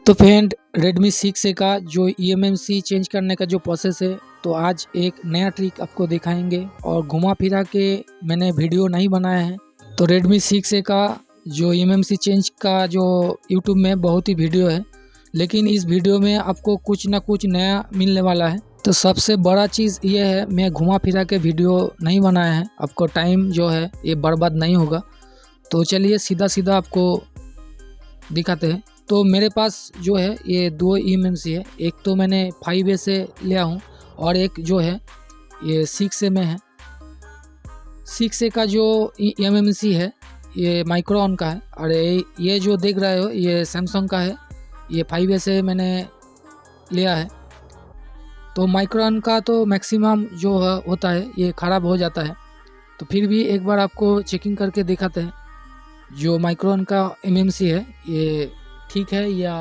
तो friend Redmi 6A का जो eMMC चेंज करने का जो प्रोसेस है, तो आज एक नया ट्रिक आपको दिखाएंगे और घुमा फिरा के मैंने वीडियो नहीं बनाया है। तो Redmi 6A का जो eMMC चेंज का जो YouTube में बहुत ही वीडियो है, लेकिन इस वीडियो में आपको कुछ ना कुछ नया मिलने वाला है। तो सबसे बड़ा चीज़ ये है, मैं घुमा फिरा के वीडियो नहीं बनाया है, आपको टाइम जो है ये बर्बाद नहीं होगा। तो चलिए सीधा सीधा आपको दिखाते हैं। तो मेरे पास जो है ये दो eMMC है, एक तो मैंने 5A से लिया हूँ और एक जो है ये 6A में है। 6A का जो eMMC है ये माइक्रोन का है और ये जो देख रहे हो ये सैमसंग का है। ये 5A से मैंने लिया है। तो माइक्रोन का तो मैक्सिमम जो होता है ये ख़राब हो जाता है, तो फिर भी एक बार आपको चेकिंग करके दिखाते हैं जो माइक्रोन का eMMC है ये ठीक है या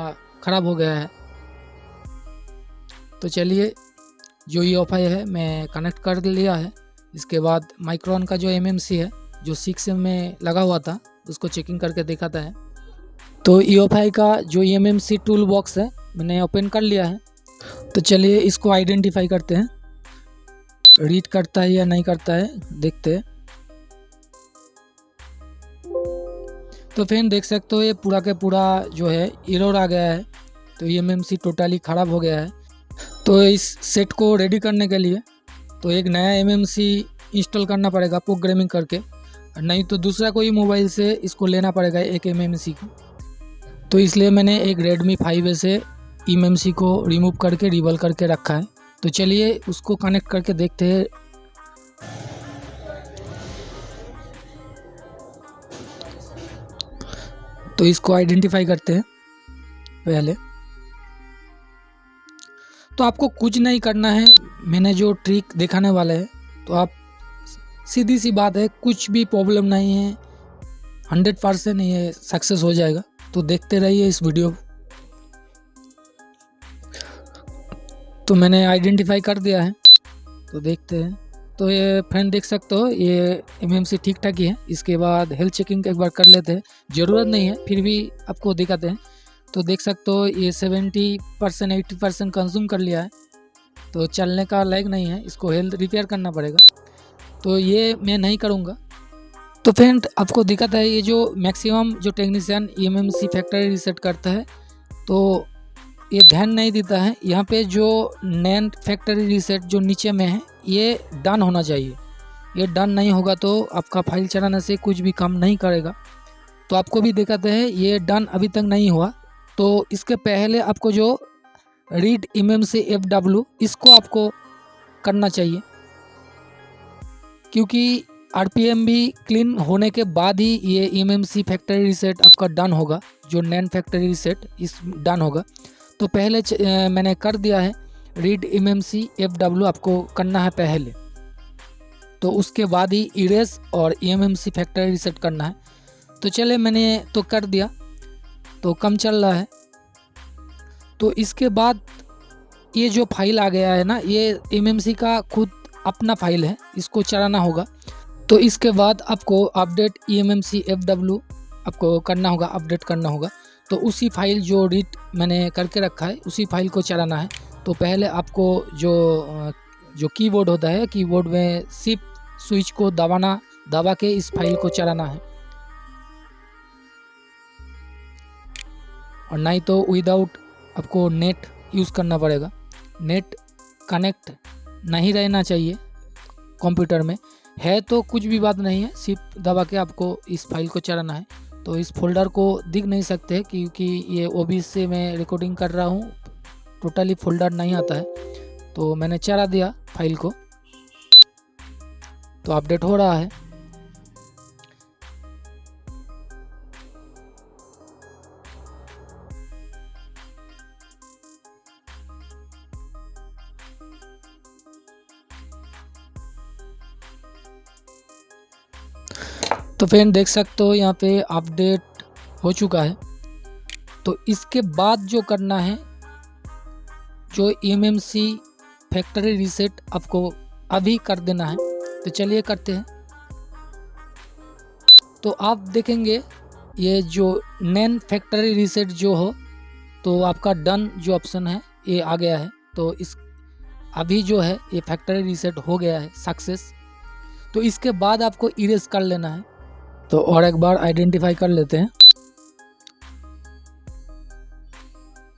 ख़राब हो गया है। तो चलिए, जो ये वाईफाई है मैं कनेक्ट कर लिया है। इसके बाद माइक्रोन का जो eMMC है जो 6A में लगा हुआ था उसको चेकिंग करके दिखाता है। तो ये वाईफाई का जो eMMC टूल बॉक्स है मैंने ओपन कर लिया है। तो चलिए इसको आइडेंटिफाई करते हैं, रीड करता है या नहीं करता है देखते हैं। तो फ्रेंड देख सकते हो ये पूरा के पूरा जो है एरर आ गया है, तो eMMC टोटली ख़राब हो गया है। तो इस सेट को रेडी करने के लिए तो एक नया eMMC इंस्टॉल करना पड़ेगा प्रोग्रामिंग करके, नहीं तो दूसरा कोई मोबाइल से इसको लेना पड़ेगा एक eMMC को। तो इसलिए मैंने एक Redmi 5A से eMMC को रिमूव करके रिबल करके रखा है। तो चलिए उसको कनेक्ट करके देखते हैं। तो इसको आइडेंटिफाई करते हैं पहले। तो आपको कुछ नहीं करना है, मैंने जो ट्रिक दिखाने वाला है तो आप सीधी सी बात है, कुछ भी प्रॉब्लम नहीं है, 100% ये सक्सेस हो जाएगा। तो देखते रहिए इस वीडियो। तो मैंने आइडेंटिफाई कर दिया है, तो देखते हैं। तो ये फ्रेंड देख सकते हो ये eMMC ठीक ठाक ही है। इसके बाद हेल्थ चेकिंग एक बार कर लेते हैं, ज़रूरत नहीं है फिर भी आपको दिखाते हैं। तो देख सकते हो ये 70% 80% कंज्यूम कर लिया है, तो चलने का लायक नहीं है, इसको हेल्थ रिपेयर करना पड़ेगा। तो ये मैं नहीं करूँगा। तो फ्रेंड आपको दिखाता है ये जो मैक्सिमम जो टेक्नीशियन eMMC फैक्ट्री रीसेट करता है तो ये ध्यान नहीं देता है, यहाँ पे जो नैंड फैक्ट्री रीसेट जो नीचे में है ये डन होना चाहिए। ये डन नहीं होगा तो आपका फाइल चलाने से कुछ भी काम नहीं करेगा। तो आपको भी दिखाते हैं ये डन अभी तक नहीं हुआ। तो इसके पहले आपको जो रीड eMMC FW इसको आपको करना चाहिए, क्योंकि RPM भी क्लीन होने के बाद ही ये eMMC फैक्ट्री रीसेट आपका डन होगा, जो नैंड फैक्ट्री रीसेट इस डन होगा। तो पहले मैंने कर दिया है, रीड eMMC FW आपको करना है पहले, तो उसके बाद ही इरेज और eMMC फैक्ट्री रीसेट करना है। तो चले मैंने तो कर दिया, तो कम चल रहा है। तो इसके बाद ये जो फाइल आ गया है ना, ये eMMC का खुद अपना फाइल है, इसको चलाना होगा। तो इसके बाद आपको अपडेट eMMC FW आपको करना होगा, अपडेट करना होगा। तो उसी फाइल जो रीड मैंने करके रखा है उसी फाइल को चलाना है। तो पहले आपको जो कीबोर्ड होता है, कीबोर्ड में शिफ्ट स्विच को दबा के इस फाइल को चलाना है, और नहीं तो विदाउट आपको नेट यूज़ करना पड़ेगा। नेट कनेक्ट नहीं रहना चाहिए कंप्यूटर में, है तो कुछ भी बात नहीं है, शिफ्ट दबा के आपको इस फाइल को चलाना है। तो इस फोल्डर को दिख नहीं सकते क्योंकि ये OBS से मैं रिकॉर्डिंग कर रहा हूँ, टोटली फोल्डर नहीं आता है। तो मैंने चला दिया फाइल को, तो अपडेट हो रहा है। तो फ्रेंड देख सकते हो यहाँ पे अपडेट हो चुका है। तो इसके बाद जो करना है, जो eMMC फैक्ट्री रीसेट आपको अभी कर देना है। तो चलिए करते हैं। तो आप देखेंगे ये जो नैन फैक्ट्री रीसेट जो हो तो आपका डन जो ऑप्शन है ये आ गया है। तो इस अभी जो है ये फैक्ट्री रीसेट हो गया है सक्सेस। तो इसके बाद आपको इरेज कर लेना है। तो और एक बार आइडेंटिफाई कर लेते हैं।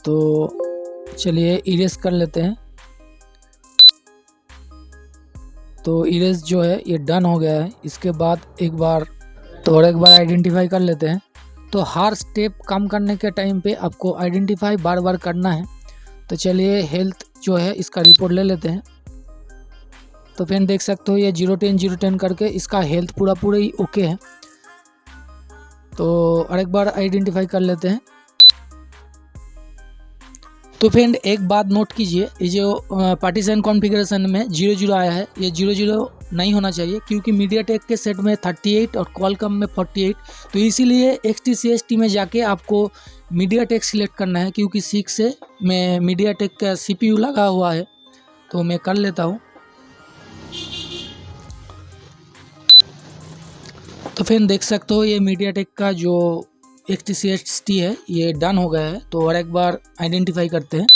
तो चलिए इरेज कर लेते हैं। तो इरेज जो है ये डन हो गया है। इसके बाद एक बार और एक बार आइडेंटिफाई कर लेते हैं। तो हर स्टेप काम करने के टाइम पे आपको आइडेंटिफाई बार बार करना है। तो चलिए हेल्थ जो है इसका रिपोर्ट ले लेते हैं। तो फ्रेंड देख सकते हो ये 010 करके इसका हेल्थ पूरा ही ओके है। तो और एक बार आइडेंटिफाई कर लेते हैं। तो फ्रेंड एक बात नोट कीजिए, ये जो पार्टीशन कॉन्फ़िगरेशन में 00 आया है ये 00 नहीं होना चाहिए, क्योंकि मीडियाटेक के सेट में 38 और क्वालकॉम में 48। तो इसीलिए XT/CST में जाके आपको मीडियाटेक सिलेक्ट करना है, क्योंकि 6 से मैं मीडियाटेक का CPU लगा हुआ है। तो मैं कर लेता हूँ। तो फ्रेंड देख सकते हो ये मीडियाटेक का जो XT/CST है ये डन हो गया है। तो और एक बार आइडेंटिफाई करते हैं।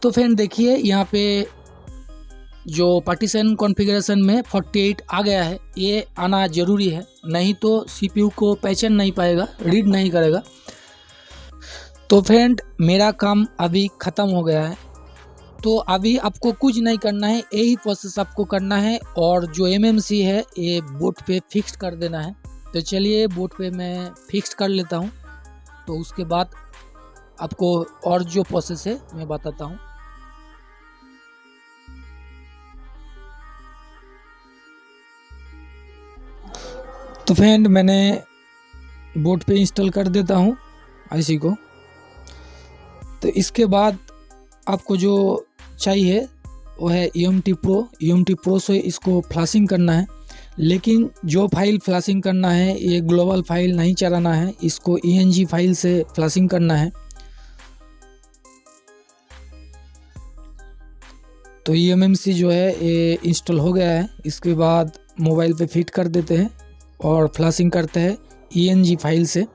तो फ्रेंड देखिए यहाँ पे जो पार्टीशन कॉन्फ़िगरेशन में 48 आ गया है, ये आना ज़रूरी है, नहीं तो CPU को पहचान नहीं पाएगा, रीड नहीं करेगा। तो फ्रेंड मेरा काम अभी ख़त्म हो गया है। तो अभी आपको कुछ नहीं करना है, यही प्रोसेस आपको करना है। और जो MMC है ये बोर्ड पे फिक्स कर देना है। तो चलिए बोर्ड पे मैं फिक्स कर लेता हूँ। तो उसके बाद आपको और जो प्रोसेस है मैं बताता हूँ। तो फ्रेंड मैंने बोर्ड पे इंस्टॉल कर देता हूँ IC को। तो इसके बाद आपको जो चाहिए वो है EMT Pro से इसको फ्लैशिंग करना है। लेकिन जो फाइल फ्लैशिंग करना है ये ग्लोबल फाइल नहीं चलाना है, इसको ENG फाइल से फ्लैशिंग करना है। तो eMMC जो है ये इंस्टॉल हो गया है। इसके बाद मोबाइल पे फिट कर देते हैं और फ्लैशिंग करते हैं ENG फाइल से।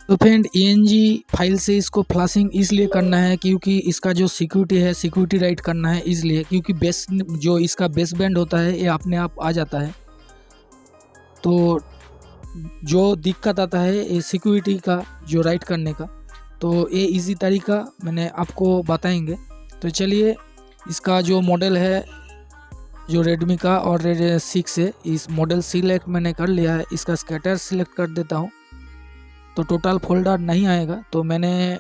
तो फ्रेंड ENG फाइल से इसको फ्लैशिंग इसलिए करना है क्योंकि इसका जो सिक्योरिटी है, सिक्योरिटी राइट करना है इसलिए, क्योंकि बेस जो इसका बेस बैंड होता है ये अपने आप आ जाता है। तो जो दिक्कत आता है ये सिक्योरिटी का जो राइट करने का, तो ये इजी तरीका मैंने आपको बताएंगे। तो चलिए इसका जो मॉडल है जो रेडमी का और Redmi 6 है, इस मॉडल सिलेक्ट मैंने कर लिया है। इसका स्कैटर सिलेक्ट कर देता हूँ। तो टोटल फोल्डर नहीं आएगा, तो मैंने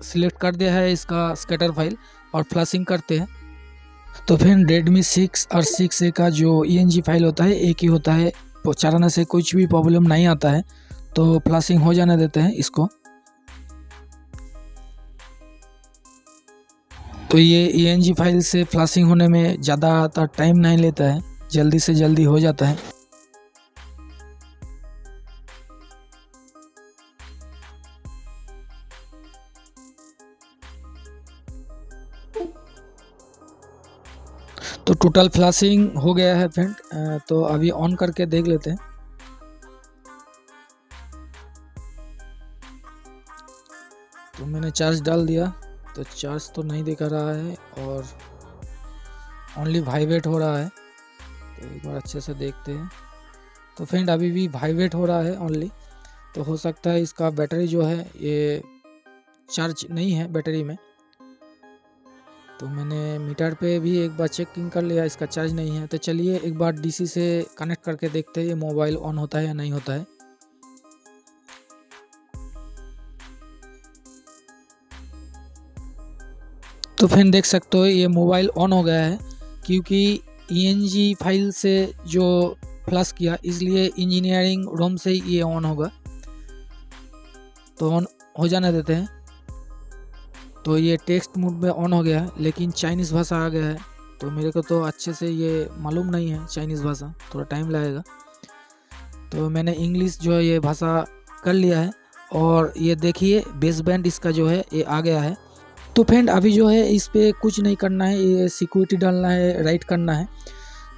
सिलेक्ट कर दिया है इसका स्कैटर फाइल और फ्लैशिंग करते हैं। तो फिर Redmi 6 और 6A का जो ENG फाइल होता है एक ही होता है, तो चलाने से कुछ भी प्रॉब्लम नहीं आता है। तो फ्लैशिंग हो जाने देते हैं इसको। तो ये ENG फाइल से फ्लैशिंग होने में ज़्यादातर टाइम नहीं लेता है, जल्दी से जल्दी हो जाता है। तो टोटल फ्लैशिंग हो गया है फ्रेंड। तो अभी ऑन करके देख लेते हैं। तो मैंने चार्ज डाल दिया, तो चार्ज तो नहीं दिखा रहा है और ओनली वाइब्रेट हो रहा है। तो एक बार अच्छे से देखते हैं। तो फ्रेंड अभी भी वाइब्रेट हो रहा है ओनली। तो हो सकता है इसका बैटरी जो है ये चार्ज नहीं है बैटरी में। तो मैंने मीटर पे भी एक बार चेकिंग कर लिया, इसका चार्ज नहीं है। तो चलिए एक बार DC से कनेक्ट करके देखते हैं ये मोबाइल ऑन होता है या नहीं होता है। तो फ्रेंड देख सकते हो ये मोबाइल ऑन हो गया है, क्योंकि ENG फाइल से जो फ्लैश किया इसलिए इंजीनियरिंग रोम से ये ऑन होगा। तो ऑन हो जाने देते हैं। तो ये टेक्स्ट मोड में ऑन हो गया है, लेकिन चाइनीज़ भाषा आ गया है। तो मेरे को तो अच्छे से ये मालूम नहीं है चाइनीज़ भाषा, थोड़ा टाइम लगेगा। तो मैंने इंग्लिश जो है ये भाषा कर लिया है। और ये देखिए बेस बैंड इसका जो है ये आ गया है। तो फ्रेंड अभी जो है इस पर कुछ नहीं करना है, ये सिक्योरिटी डालना है, राइट करना है।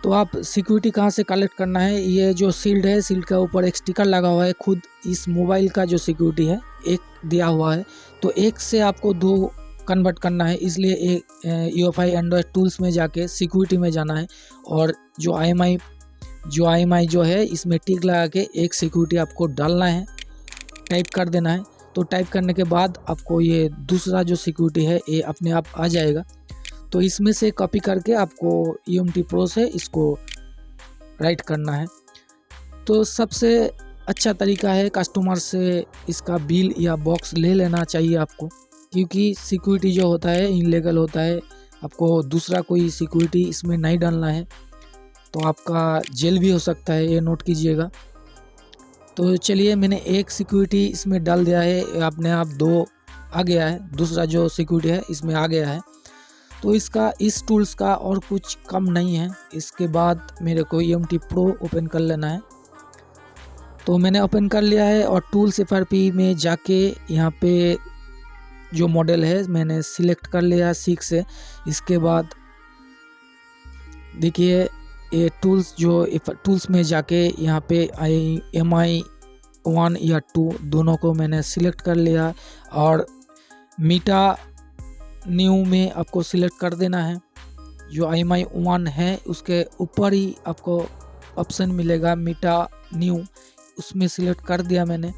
तो आप सिक्योरिटी कहाँ से कलेक्ट करना है, ये जो शील्ड है, शील्ड के ऊपर एक स्टिकर लगा हुआ है, खुद इस मोबाइल का जो सिक्योरिटी है एक दिया हुआ है, तो एक से आपको 2 कन्वर्ट करना है। इसलिए एक UEFI एंड्रॉयड टूल्स में जाके सिक्योरिटी में जाना है और जो IMI जो है इसमें टिक लगा के एक सिक्योरिटी आपको डालना है, टाइप कर देना है। तो टाइप करने के बाद आपको ये दूसरा जो सिक्योरिटी है ये अपने आप आ जाएगा। तो इसमें से कॉपी करके आपको EMT Pro से इसको राइट करना है। तो सबसे अच्छा तरीका है कस्टमर से इसका बिल या बॉक्स ले लेना चाहिए आपको, क्योंकि सिक्योरिटी जो होता है इनलीगल होता है। आपको दूसरा कोई सिक्योरिटी इसमें नहीं डालना है, तो आपका जेल भी हो सकता है, ये नोट कीजिएगा। तो चलिए मैंने एक सिक्योरिटी इसमें डाल दिया है, अपने आप 2 आ गया है, दूसरा जो सिक्योरिटी है इसमें आ गया है। तो इस टूल्स का और कुछ कम नहीं है। इसके बाद मेरे को EMT Pro ओपन कर लेना है। तो मैंने ओपन कर लिया है और टूल्स FRP में जाके यहाँ पे जो मॉडल है मैंने सिलेक्ट कर लिया 6 से। इसके बाद देखिए ये टूल्स में जाके यहाँ पे MI 1 या 2 दोनों को मैंने सिलेक्ट कर लिया और मीटा न्यू में आपको सिलेक्ट कर देना है। जो IMI 1 है उसके ऊपर ही आपको ऑप्शन मिलेगा मीटा न्यू, उसमें सिलेक्ट कर दिया मैंने।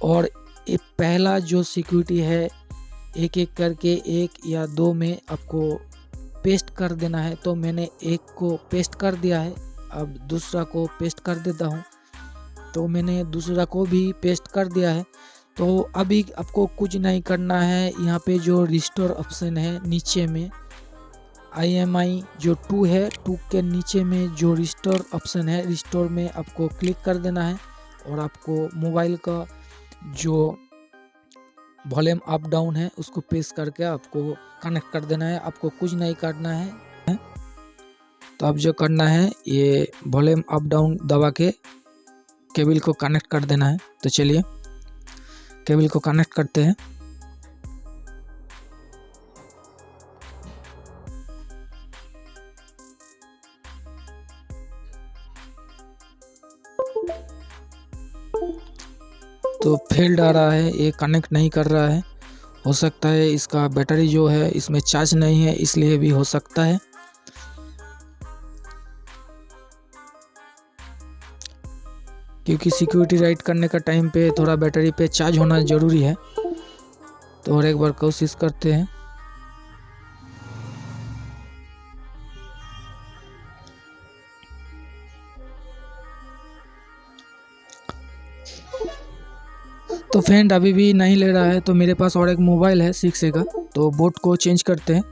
और ये पहला जो सिक्योरिटी है एक एक करके 1 या 2 में आपको पेस्ट कर देना है। तो मैंने एक को पेस्ट कर दिया है, अब दूसरा को पेस्ट कर देता हूँ। तो मैंने दूसरा को भी पेस्ट कर दिया है। तो अभी आपको कुछ नहीं करना है। यहाँ पे जो रिस्टोर ऑप्शन है नीचे में IMI जो 2 है, 2 के नीचे में जो रिस्टोर ऑप्शन है, रिस्टोर में आपको क्लिक कर देना है और आपको मोबाइल का जो वॉल्यूम अप डाउन है उसको प्रेस करके आपको कनेक्ट कर देना है। आपको कुछ नहीं करना है। तो अब जो करना है ये वॉल्यूम अप डाउन दबा के केबल को कनेक्ट कर देना है। तो चलिए केबल को कनेक्ट करते हैं। तो फेल्ड आ रहा है, ये कनेक्ट नहीं कर रहा है। हो सकता है इसका बैटरी जो है इसमें चार्ज नहीं है, इसलिए भी हो सकता है। क्योंकि सिक्योरिटी राइट करने का टाइम पे थोड़ा बैटरी पे चार्ज होना ज़रूरी है। तो और एक बार कोशिश करते हैं। तो फ्रेंड अभी भी नहीं ले रहा है। तो मेरे पास और एक मोबाइल है 6A का, तो बोट को चेंज करते हैं।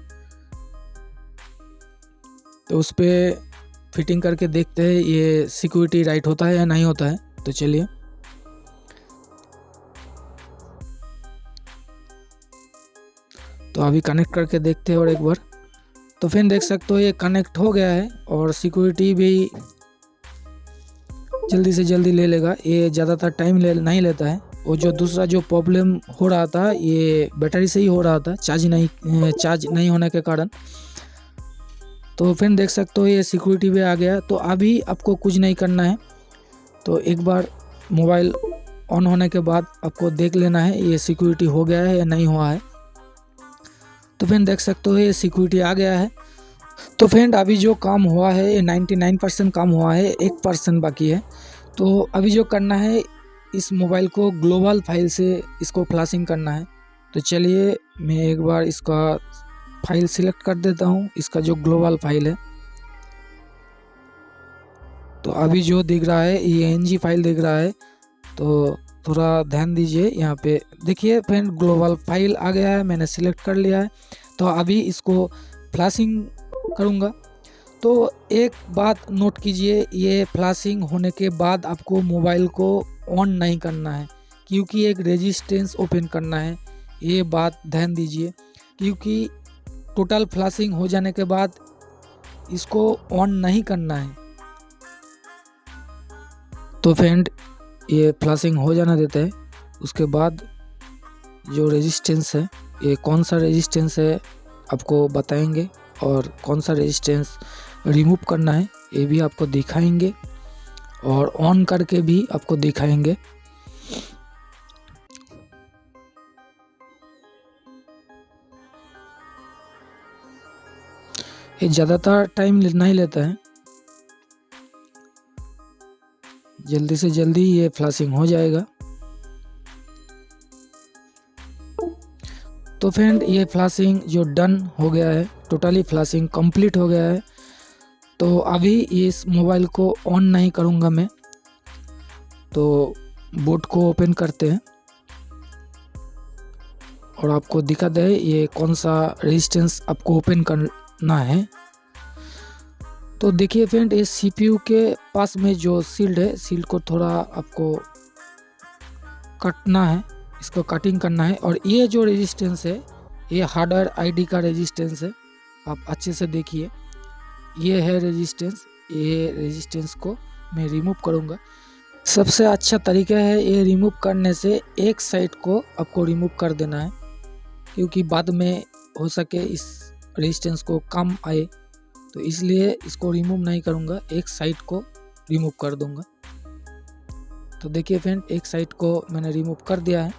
तो उस पर फिटिंग करके देखते हैं ये सिक्योरिटी राइट होता है या नहीं होता है। तो चलिए तो अभी कनेक्ट करके देखते हैं और एक बार। तो फ्रेंड देख सकते हो ये कनेक्ट हो गया है और सिक्योरिटी भी जल्दी से जल्दी ले लेगा, ये ज़्यादातर टाइम नहीं लेता है। और जो दूसरा जो प्रॉब्लम हो रहा था ये बैटरी से ही हो रहा था, चार्ज नहीं होने के कारण। तो फ्रेंड देख सकते हो ये सिक्योरिटी भी आ गया। तो अभी आपको कुछ नहीं करना है। तो एक बार मोबाइल ऑन होने के बाद आपको देख लेना है ये सिक्योरिटी हो गया है या नहीं हुआ है। तो फ्रेंड देख सकते हो ये सिक्योरिटी आ गया है। तो फ्रेंड अभी जो काम हुआ है ये 99% काम हुआ है, 1% बाकी है। तो अभी जो करना है इस मोबाइल को ग्लोबल फाइल से इसको फ्लैशिंग करना है। तो चलिए मैं एक बार इसका फाइल सिलेक्ट कर देता हूँ, इसका जो ग्लोबल फाइल है। तो अभी जो दिख रहा है ये NG फाइल दिख रहा है, तो थोड़ा ध्यान दीजिए। यहाँ पे देखिए फ्रेंड ग्लोबल फाइल आ गया है, मैंने सिलेक्ट कर लिया है। तो अभी इसको फ्लैशिंग करूँगा। तो एक बात नोट कीजिए, ये फ्लैशिंग होने के बाद आपको मोबाइल को ऑन नहीं करना है, क्योंकि एक रेजिस्टेंस ओपन करना है। ये बात ध्यान दीजिए, क्योंकि टोटल फ्लैशिंग हो जाने के बाद इसको ऑन नहीं करना है। तो फ्रेंड ये फ्लैशिंग हो जाना देता है, उसके बाद जो रेजिस्टेंस है, ये कौन सा रेजिस्टेंस है आपको बताएंगे और कौन सा रेजिस्टेंस रिमूव करना है ये भी आपको दिखाएंगे और ऑन करके भी आपको दिखाएंगे। ये ज़्यादातर टाइम नहीं लेता है, जल्दी से जल्दी ये फ्लैशिंग हो जाएगा। तो फ्रेंड ये फ्लैशिंग जो डन हो गया है, टोटली फ्लैशिंग कंप्लीट हो गया है। तो अभी इस मोबाइल को ऑन नहीं करूँगा मैं, तो बोट को ओपन करते हैं और आपको दिखा दे ये कौन सा रेजिस्टेंस आपको ओपन करना है। तो देखिए फ्रेंड, ये सीपीयू के पास में जो शील्ड है, शील्ड को थोड़ा आपको काटना है, इसको कटिंग करना है। और ये जो रेजिस्टेंस है ये हार्डवेयर आईडी का रेजिस्टेंस है, आप अच्छे से देखिए, ये है रेजिस्टेंस। ये रेजिस्टेंस को मैं रिमूव करूँगा। सबसे अच्छा तरीका है ये रिमूव करने से एक साइड को आपको रिमूव कर देना है, क्योंकि बाद में हो सके इस रेजिस्टेंस को काम आए, तो इसलिए इसको रिमूव नहीं करूँगा, एक साइड को रिमूव कर दूँगा। तो देखिए फ्रेंड, एक साइड को मैंने रिमूव कर दिया है।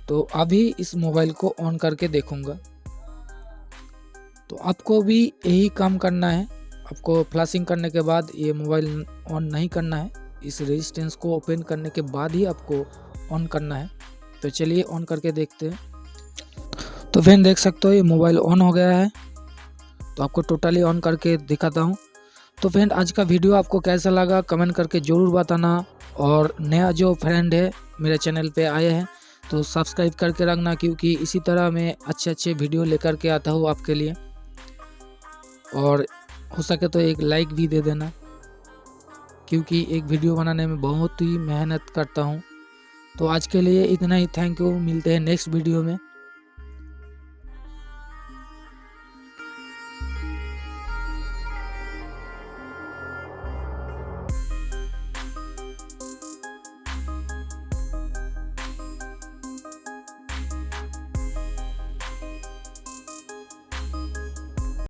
तो अभी इस मोबाइल को ऑन करके देखूँगा। तो आपको भी यही काम करना है, आपको फ्लैशिंग करने के बाद ये मोबाइल ऑन नहीं करना है, इस रेजिस्टेंस को ओपन करने के बाद ही आपको ऑन करना है। तो चलिए ऑन करके देखते हैं। तो फ्रेंड देख सकते हो ये मोबाइल ऑन हो गया है। तो आपको टोटली ऑन करके दिखाता हूँ। तो फ्रेंड आज का वीडियो आपको कैसा लगा कमेंट करके ज़रूर बताना, और नया जो फ्रेंड है मेरे चैनल पे आए हैं तो सब्सक्राइब करके रखना, क्योंकि इसी तरह मैं अच्छे वीडियो लेकर के आता हूँ आपके लिए। और हो सके तो एक लाइक भी दे देना, क्योंकि एक वीडियो बनाने में बहुत ही मेहनत करता हूँ। तो आज के लिए इतना ही, थैंक यू, मिलते हैं नेक्स्ट वीडियो में।